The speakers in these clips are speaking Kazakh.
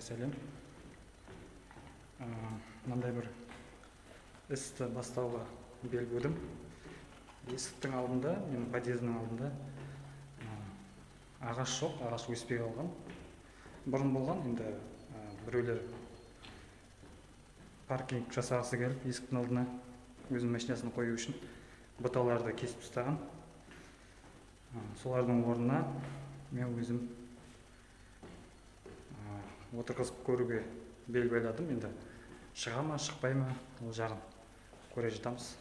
сәлем. Мындай бір істі бастауға бел будым. Есіктің алдында, менің подъездің алдында ағаш жоқ, ағаш өспей қалған. Бұрын болған, енді біреулер паркинг жасағысы келіп, есіктің алдына өзінің машинасын қою үшін бұталарды кесіп тастаған. Солардың орнына мен өзім отырғызып көруге бел байладым. Енді шыға ма, шықпай ма, ол жағын көре жатамыз.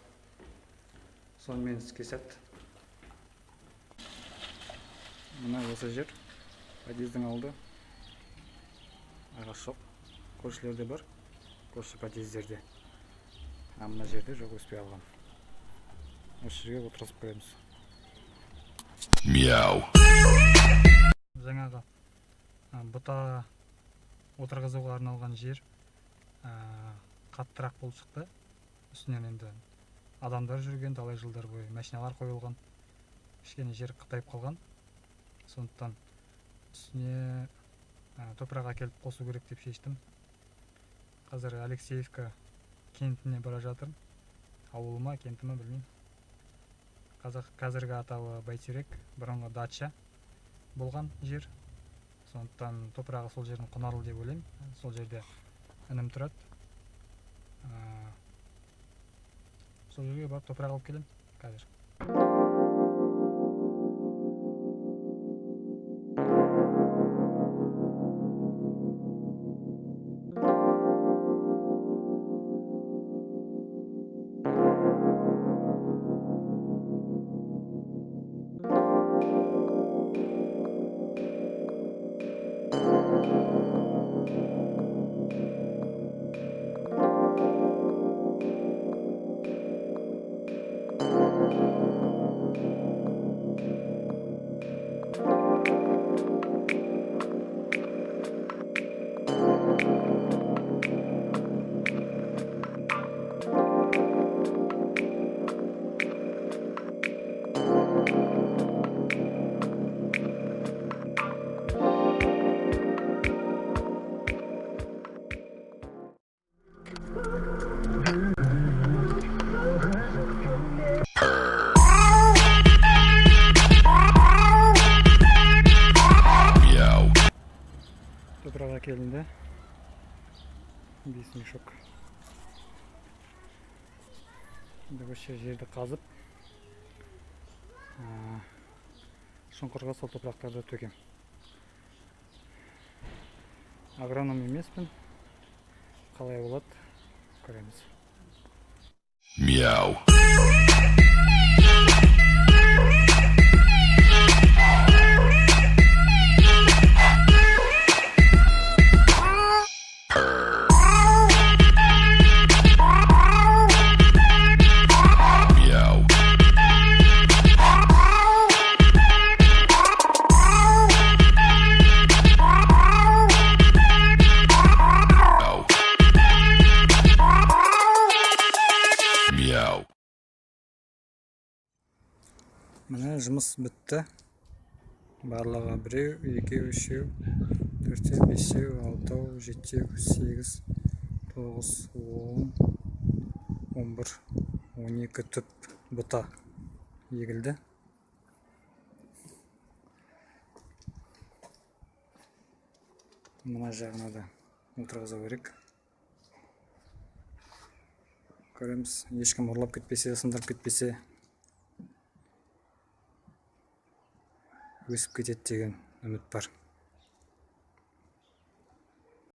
Сонымен іске сәт. Мына осы жер, подъездің алды. Ағаш жоқ, көршілерде бар, көрші подъездерде. Мына жерде жоқ, өспей алған. Осы жерге отырғызып көреміз. Мяу. Жаңағы бұта отырғызуға арналған жер қаттырақ болып шықты. Үстінен енді адамдар жүрген, талай жылдар бойы машиналар қойылған, кішкене жер қытайып қалған. Сондықтан үстіне топырақ әкеліп қосу керек деп шештім. Қазір Алексеевка кентіне бара жатырмын. Ауылыма, кентіме білмеймін. Қазіргі атауы Бәйтерек, бұрынғы дача болған жер. Сондықтан топырағы сол жердің құнарлы деп ойлаймын. Сол жерде інім тұрады. Сол жерге барып топырақ алып келем қазір. Топырақ әкелінді. Бес мешок. Енді осы жерді қазып, шұңқырға сол топырақтарды төгем. Агроном емеспін. Қалай болады, көреміз. Мяу. Мына жұмыс бітті. Барлығы 1, 2, 3, 4, 5, 6, 7, 8, 9, 10, 11, 12 түп бұта егілді. Мына жағына да отырғызу керек. Көреміз, ешкім ұрлап кетпесе, сындырып кетпесе, өсіп кетеді деген үміт бар.